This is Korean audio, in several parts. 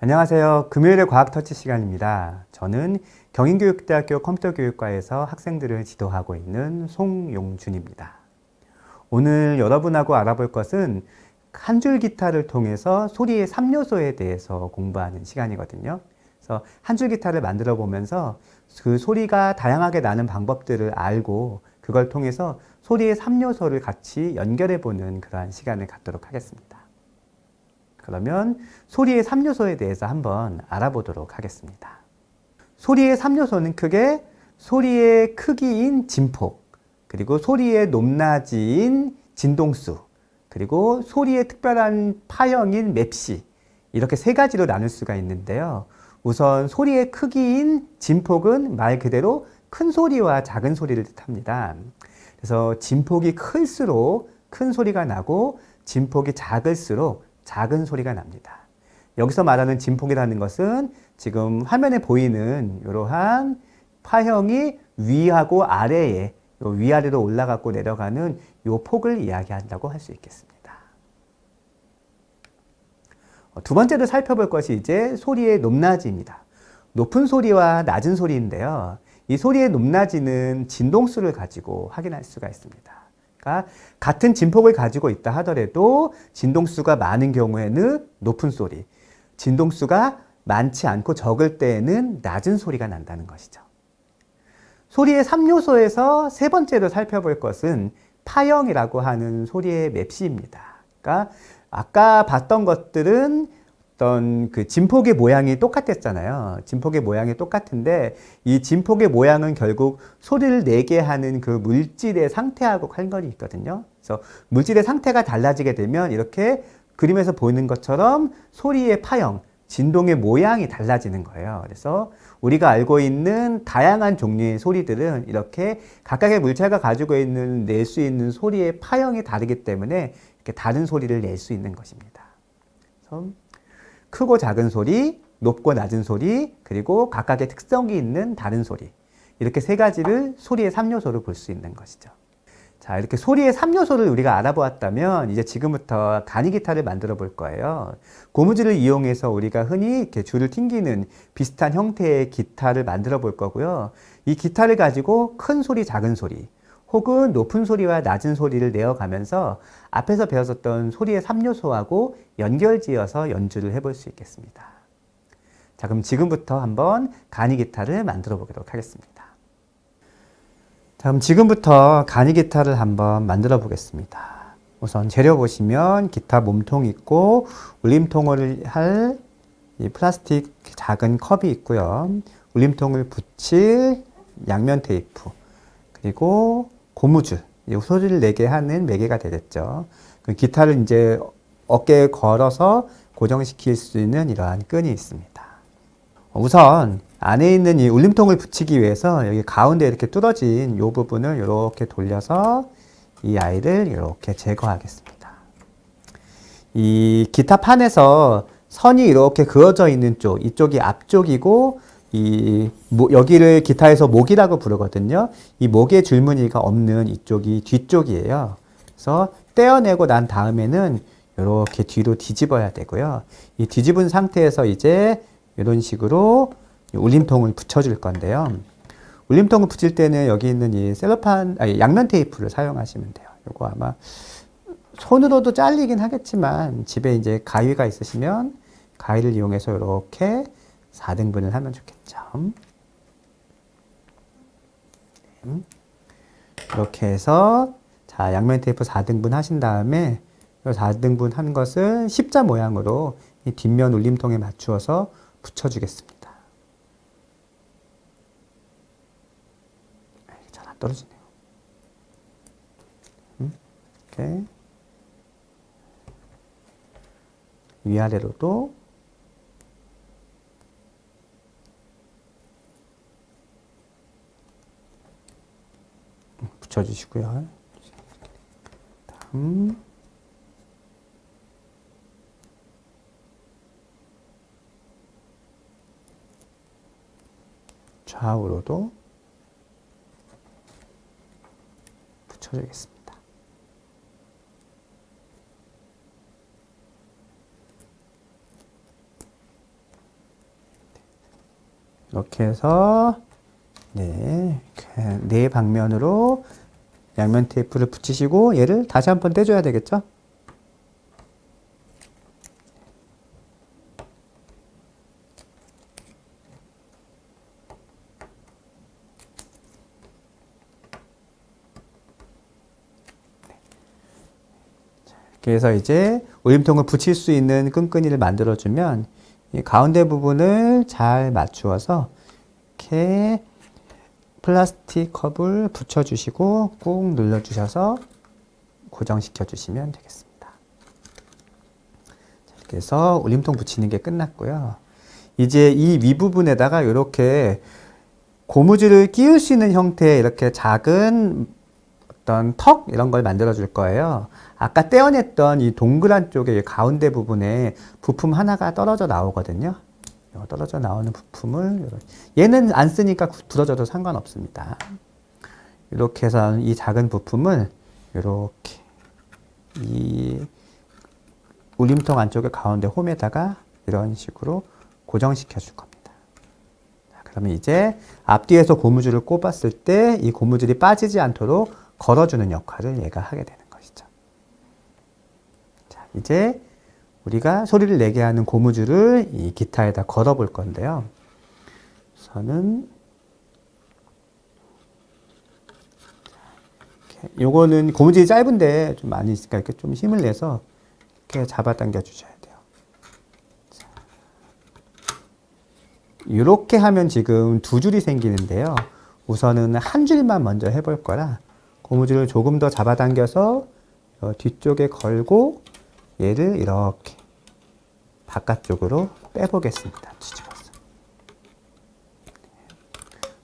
안녕하세요. 금요일의 과학 터치 시간입니다. 저는 경인교육대학교 컴퓨터교육과에서 학생들을 지도하고 있는 송용준입니다. 오늘 여러분하고 알아볼 것은 한 줄 기타를 통해서 소리의 3요소에 대해서 공부하는 시간이거든요. 그래서 한 줄 기타를 만들어 보면서 그 소리가 다양하게 나는 방법들을 알고 그걸 통해서 소리의 3요소를 같이 연결해 보는 그러한 시간을 갖도록 하겠습니다. 그러면 소리의 3요소에 대해서 한번 알아보도록 하겠습니다. 소리의 3요소는 크게 소리의 크기인 진폭, 그리고 소리의 높낮이인 진동수, 그리고 소리의 특별한 파형인 맵시, 이렇게 세 가지로 나눌 수가 있는데요. 우선 소리의 크기인 진폭은 말 그대로 큰 소리와 작은 소리를 뜻합니다. 그래서 진폭이 클수록 큰 소리가 나고 진폭이 작을수록 작은 소리가 납니다. 여기서 말하는 진폭이라는 것은 지금 화면에 보이는 이러한 파형이 위하고 아래에 위아래로 올라가고 내려가는 이 폭을 이야기한다고 할 수 있겠습니다. 두 번째로 살펴볼 것이 이제 소리의 높낮이입니다. 높은 소리와 낮은 소리인데요. 이 소리의 높낮이는 진동수를 가지고 확인할 수가 있습니다. 그러니까 같은 진폭을 가지고 있다 하더라도 진동수가 많은 경우에는 높은 소리, 진동수가 많지 않고 적을 때에는 낮은 소리가 난다는 것이죠. 소리의 3요소에서 세 번째로 살펴볼 것은 파형이라고 하는 소리의 맵시입니다. 그러니까 아까 봤던 것들은 어떤 그 진폭의 모양이 똑같았잖아요. 진폭의 모양이 똑같은데 이 진폭의 모양은 결국 소리를 내게 하는 그 물질의 상태하고 관련이 있거든요. 그래서 물질의 상태가 달라지게 되면 이렇게 그림에서 보이는 것처럼 소리의 파형, 진동의 모양이 달라지는 거예요. 그래서 우리가 알고 있는 다양한 종류의 소리들은 이렇게 각각의 물체가 가지고 있는 낼 수 있는 소리의 파형이 다르기 때문에 이렇게 다른 소리를 낼 수 있는 것입니다. 그래서 크고 작은 소리, 높고 낮은 소리, 그리고 각각의 특성이 있는 다른 소리. 이렇게 세 가지를 소리의 3요소로 볼 수 있는 것이죠. 자, 이렇게 소리의 3요소를 우리가 알아보았다면 이제 지금부터 간이 기타를 만들어 볼 거예요. 고무줄을 이용해서 우리가 흔히 이렇게 줄을 튕기는 비슷한 형태의 기타를 만들어 볼 거고요. 이 기타를 가지고 큰 소리, 작은 소리, 혹은 높은 소리와 낮은 소리를 내어가면서 앞에서 배웠었던 소리의 3요소하고 연결지어서 연주를 해볼 수 있겠습니다. 자, 그럼 지금부터 한번 간이 기타를 만들어 보도록 하겠습니다. 자, 그럼 지금부터 간이 기타를 한번 만들어 보겠습니다. 우선 재료 보시면 기타 몸통 있고 울림통을 할 이 플라스틱 작은 컵이 있고요. 울림통을 붙일 양면 테이프, 그리고 고무줄, 소리를 내게 하는 매개가 되겠죠. 기타를 이제 어깨에 걸어서 고정시킬 수 있는 이러한 끈이 있습니다. 우선 안에 있는 이 울림통을 붙이기 위해서 여기 가운데 이렇게 뚫어진 이 부분을 이렇게 돌려서 이 아이를 이렇게 제거하겠습니다. 이 기타 판에서 선이 이렇게 그어져 있는 쪽, 이쪽이 앞쪽이고 여기를 기타에서 목이라고 부르거든요. 이 목의 줄무늬가 없는 이쪽이 뒤쪽이에요. 그래서 떼어내고 난 다음에는 이렇게 뒤로 뒤집어야 되고요. 이 뒤집은 상태에서 이제 이런 식으로 울림통을 붙여줄 건데요. 울림통을 붙일 때는 여기 있는 이 양면 테이프를 사용하시면 돼요. 이거 아마 손으로도 잘리긴 하겠지만 집에 이제 가위가 있으시면 가위를 이용해서 이렇게 4등분을 하면 좋겠죠. 이렇게 해서 자, 양면 테이프 4등분 하신 다음에 이 4등분 한 것을 십자 모양으로 이 뒷면 울림통에 맞추어서 붙여주겠습니다. 잘 안 떨어지네요. 이렇게 위아래로도 붙여주시고요. 다음 좌우로도 붙여주겠습니다. 이렇게 해서 네 방면으로 양면 테이프를 붙이시고 얘를 다시 한번 떼줘야 되겠죠? 그래서 이제 울림통을 붙일 수 있는 끈끈이를 만들어주면 이 가운데 부분을 잘 맞추어서 이렇게 플라스틱 컵을 붙여주시고 꾹 눌러주셔서 고정시켜 주시면 되겠습니다. 그래서 울림통 붙이는 게 끝났고요. 이제 이 윗부분에다가 이렇게 고무줄을 끼울 수 있는 형태의 이렇게 작은 어떤 턱 이런 걸 만들어 줄 거예요. 아까 떼어냈던 이 동그란 쪽에 가운데 부분에 부품 하나가 떨어져 나오거든요. 떨어져 나오는 부품을 얘는 안 쓰니까 부러져도 상관없습니다. 이렇게 해서 이 작은 부품을 이렇게 이 울림통 안쪽에 가운데 홈에다가 이런 식으로 고정시켜 줄 겁니다. 자, 그러면 이제 앞뒤에서 고무줄을 꼽았을 때 이 고무줄이 빠지지 않도록 걸어주는 역할을 얘가 하게 되는 것이죠. 자, 이제 우리가 소리를 내게 하는 고무줄을 이 기타에다 걸어 볼 건데요. 우선은 요거는 고무줄이 짧은데 좀 많이 있으니까 이렇게 좀 힘을 내서 이렇게 잡아당겨 주셔야 돼요. 자, 이렇게 하면 지금 두 줄이 생기는데요. 우선은 한 줄만 먼저 해볼 거라 고무줄을 조금 더 잡아당겨서 뒤쪽에 걸고 얘를 이렇게 바깥쪽으로 빼보겠습니다. 뒤집어서.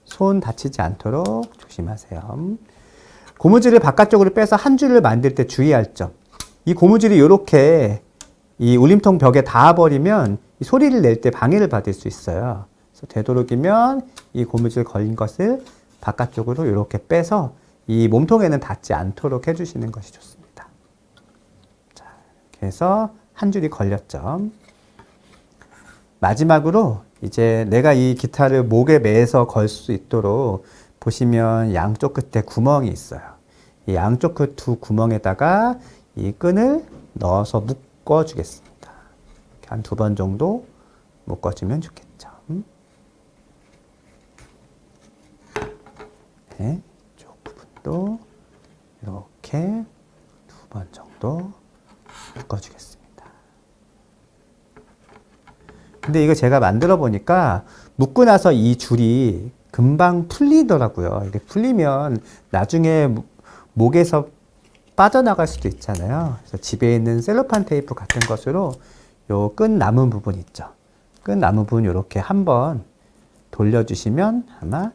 손 다치지 않도록 조심하세요. 고무줄을 바깥쪽으로 빼서 한 줄을 만들 때 주의할 점. 이 고무줄이 이렇게 이 울림통 벽에 닿아버리면 이 소리를 낼 때 방해를 받을 수 있어요. 그래서 되도록이면 이 고무줄 걸린 것을 바깥쪽으로 이렇게 빼서 이 몸통에는 닿지 않도록 해주시는 것이 좋습니다. 자, 이렇게 해서 한 줄이 걸렸죠. 마지막으로 이제 내가 이 기타를 목에 매서 걸 수 있도록 보시면 양쪽 끝에 구멍이 있어요. 이 양쪽 끝 두 구멍에다가 이 끈을 넣어서 묶어 주겠습니다. 한 두 번 정도 묶어주면 좋겠죠. 네, 이쪽 부분도 이렇게 두 번 정도 묶어주겠습니다. 근데 이거 제가 만들어 보니까 묶고 나서 이 줄이 금방 풀리더라고요. 이게 풀리면 나중에 목에서 빠져나갈 수도 있잖아요. 그래서 집에 있는 셀로판 테이프 같은 것으로 요 끈 남은 부분 있죠. 끈 남은 부분 이렇게 한번 돌려주시면 아마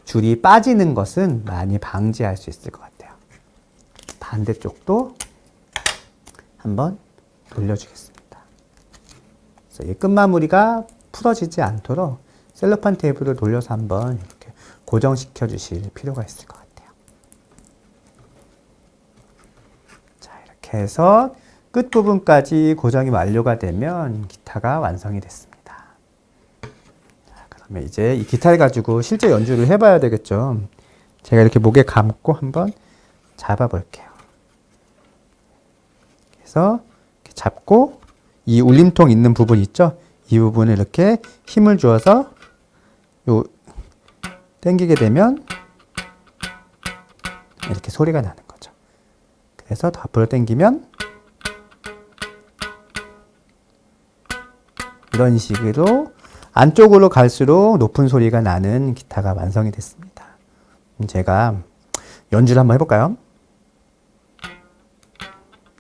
줄이 빠지는 것은 많이 방지할 수 있을 것 같아요. 반대쪽도 한번 돌려주겠습니다. 그래서 이 끝마무리가 풀어지지 않도록 셀로판 테이프를 돌려서 한번 이렇게 고정시켜 주실 필요가 있을 것 같아요. 자, 이렇게 해서 끝부분까지 고정이 완료가 되면 기타가 완성이 됐습니다. 자, 그러면 이제 이 기타를 가지고 실제 연주를 해봐야 되겠죠. 제가 이렇게 목에 감고 한번 잡아 볼게요. 그래서 이렇게 잡고 이 울림통 있는 부분 있죠? 이 부분을 이렇게 힘을 주어서 당기게 되면 이렇게 소리가 나는 거죠. 그래서 더 앞으로 당기면 이런 식으로 안쪽으로 갈수록 높은 소리가 나는 기타가 완성이 됐습니다. 제가 연주를 한번 해볼까요?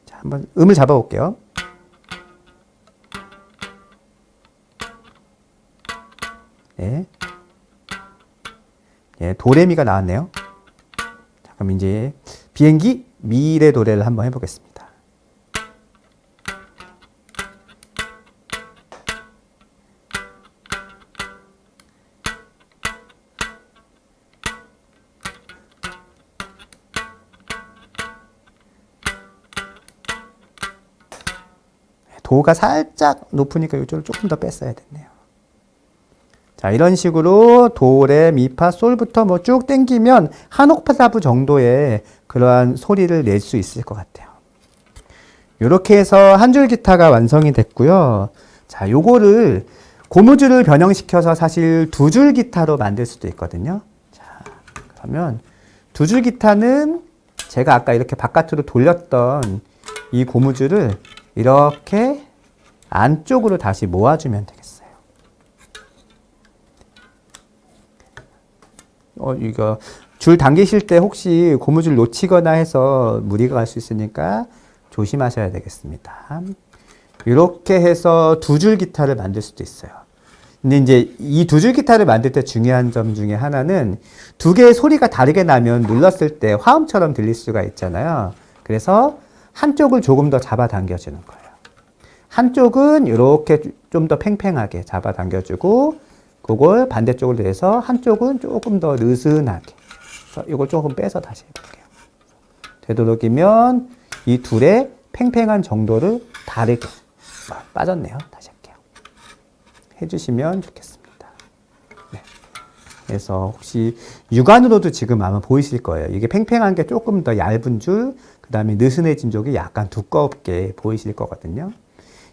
자, 한번 음을 잡아 볼게요. 네. 예, 도레미가 나왔네요. 자, 그럼 이제 비행기 미래 도래를 한번 해보겠습니다. 도가 살짝 높으니까 이쪽을 조금 더 뺐어야 됐네요. 자, 이런 식으로 도, 레, 미, 파, 솔부터 뭐 쭉 땡기면 한 옥타브 정도의 그러한 소리를 낼 수 있을 것 같아요. 이렇게 해서 한 줄 기타가 완성이 됐고요. 자, 요거를 고무줄을 변형시켜서 사실 두 줄 기타로 만들 수도 있거든요. 자, 그러면 두 줄 기타는 제가 아까 이렇게 바깥으로 돌렸던 이 고무줄을 이렇게 안쪽으로 다시 모아주면 되겠어요. 이거 줄 당기실 때 혹시 고무줄 놓치거나 해서 무리가 갈 수 있으니까 조심하셔야 되겠습니다. 이렇게 해서 두 줄 기타를 만들 수도 있어요. 근데 이제 이 두 줄 기타를 만들 때 중요한 점 중에 하나는 두 개의 소리가 다르게 나면 눌렀을 때 화음처럼 들릴 수가 있잖아요. 그래서 한쪽을 조금 더 잡아 당겨주는 거예요. 한쪽은 이렇게 좀 더 팽팽하게 잡아 당겨주고 그걸 반대쪽으로 내서 한쪽은 조금 더 느슨하게. 이걸 조금 빼서 다시 해볼게요. 되도록이면 이 둘의 팽팽한 정도를 다르게 빠졌네요. 다시 할게요. 해주시면 좋겠습니다. 네. 그래서 혹시 육안으로도 지금 아마 보이실 거예요. 이게 팽팽한 게 조금 더 얇은 줄, 그 다음에 느슨해진 쪽이 약간 두껍게 보이실 거거든요.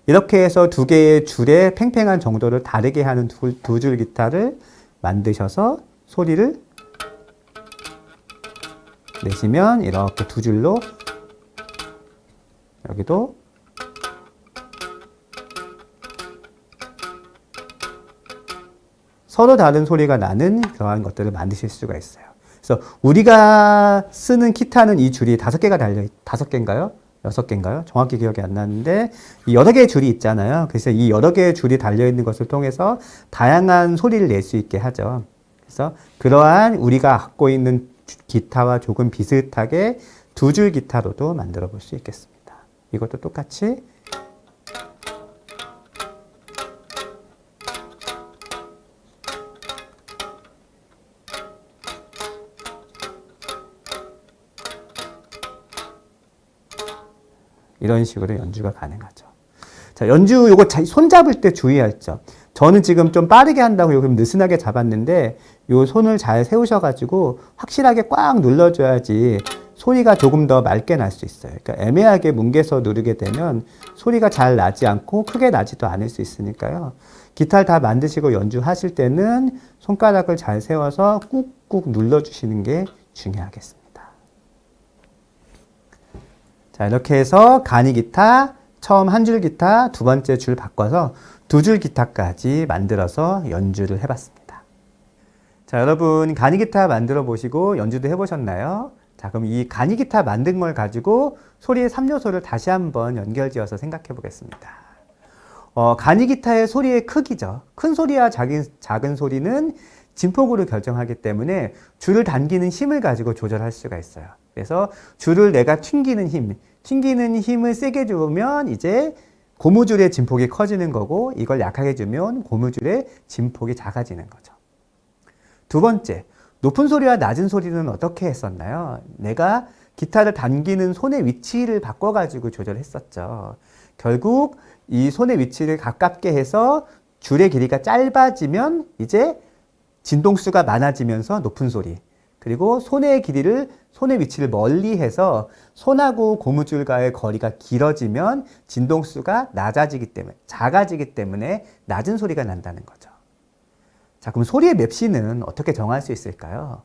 이렇게 해서 두 개의 줄의 팽팽한 정도를 다르게 하는 두 줄 기타를 만드셔서 소리를 내시면 이렇게 두 줄로 여기도 서로 다른 소리가 나는 그러한 것들을 만드실 수가 있어요. 그래서 우리가 쓰는 기타는 이 줄이 5개가 달려, 5개인가요? 6개인가요? 정확히 기억이 안 나는데 이 여러 개의 줄이 있잖아요. 그래서 이 여러 개의 줄이 달려있는 것을 통해서 다양한 소리를 낼 수 있게 하죠. 그래서 그러한 우리가 갖고 있는 기타와 조금 비슷하게 두 줄 기타로도 만들어 볼 수 있겠습니다. 이것도 똑같이 이런 식으로 연주가 가능하죠. 자, 연주 요거 손 잡을 때 주의할 점. 저는 지금 좀 빠르게 한다고 요금 느슨하게 잡았는데 요 손을 잘 세우셔가지고 확실하게 꽉 눌러줘야지 소리가 조금 더 맑게 날 수 있어요. 그러니까 애매하게 뭉개서 누르게 되면 소리가 잘 나지 않고 크게 나지도 않을 수 있으니까요. 기타를 다 만드시고 연주하실 때는 손가락을 잘 세워서 꾹꾹 눌러주시는 게 중요하겠습니다. 자, 이렇게 해서 간이 기타, 처음 한 줄 기타, 두 번째 줄 바꿔서 두 줄 기타까지 만들어서 연주를 해봤습니다. 자, 여러분 간이 기타 만들어 보시고 연주도 해보셨나요? 자, 그럼 이 간이 기타 만든 걸 가지고 소리의 3요소를 다시 한번 연결지어서 생각해 보겠습니다. 간이 기타의 소리의 크기죠. 큰 소리와 작은 소리는 진폭으로 결정하기 때문에 줄을 당기는 힘을 가지고 조절할 수가 있어요. 그래서 줄을 내가 튕기는 힘을 세게 주면 이제 고무줄의 진폭이 커지는 거고 이걸 약하게 주면 고무줄의 진폭이 작아지는 거죠. 두 번째, 높은 소리와 낮은 소리는 어떻게 했었나요? 내가 기타를 당기는 손의 위치를 바꿔가지고 조절했었죠. 결국 이 손의 위치를 가깝게 해서 줄의 길이가 짧아지면 이제 진동수가 많아지면서 높은 소리, 그리고 손의 위치를 멀리 해서 손하고 고무줄과의 거리가 길어지면 진동수가 작아지기 때문에 낮은 소리가 난다는 거죠. 자, 그럼 소리의 맵시는 어떻게 정할 수 있을까요?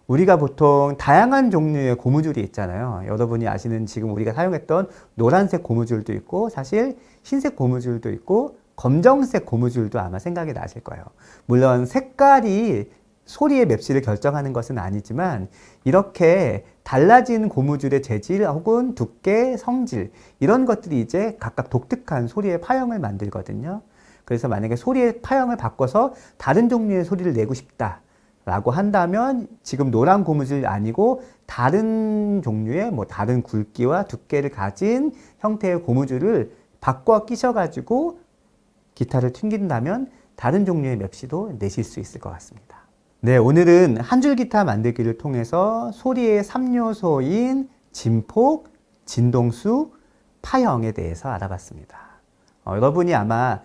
우리가 보통 다양한 종류의 고무줄이 있잖아요. 여러분이 아시는 지금 우리가 사용했던 노란색 고무줄도 있고 사실 흰색 고무줄도 있고 검정색 고무줄도 아마 생각이 나실 거예요. 물론 색깔이 소리의 맵시를 결정하는 것은 아니지만 이렇게 달라진 고무줄의 재질 혹은 두께, 성질 이런 것들이 이제 각각 독특한 소리의 파형을 만들거든요. 그래서 만약에 소리의 파형을 바꿔서 다른 종류의 소리를 내고 싶다라고 한다면 지금 노란 고무줄 아니고 다른 종류의 다른 굵기와 두께를 가진 형태의 고무줄을 바꿔 끼셔가지고 기타를 튕긴다면 다른 종류의 맵시도 내실 수 있을 것 같습니다. 네, 오늘은 한 줄 기타 만들기를 통해서 소리의 3요소인 진폭, 진동수, 파형에 대해서 알아봤습니다. 여러분이 아마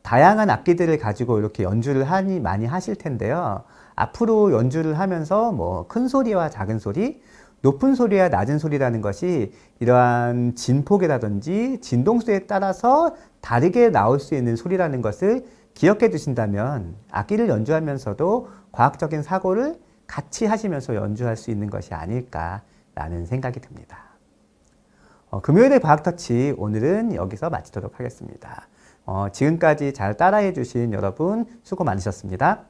다양한 악기들을 가지고 이렇게 연주를 많이 하실 텐데요. 앞으로 연주를 하면서 뭐 큰 소리와 작은 소리, 높은 소리와 낮은 소리라는 것이 이러한 진폭이라든지 진동수에 따라서 다르게 나올 수 있는 소리라는 것을 기억해 두신다면 악기를 연주하면서도 과학적인 사고를 같이 하시면서 연주할 수 있는 것이 아닐까라는 생각이 듭니다. 금요일의 과학터치 오늘은 여기서 마치도록 하겠습니다. 지금까지 잘 따라해 주신 여러분 수고 많으셨습니다.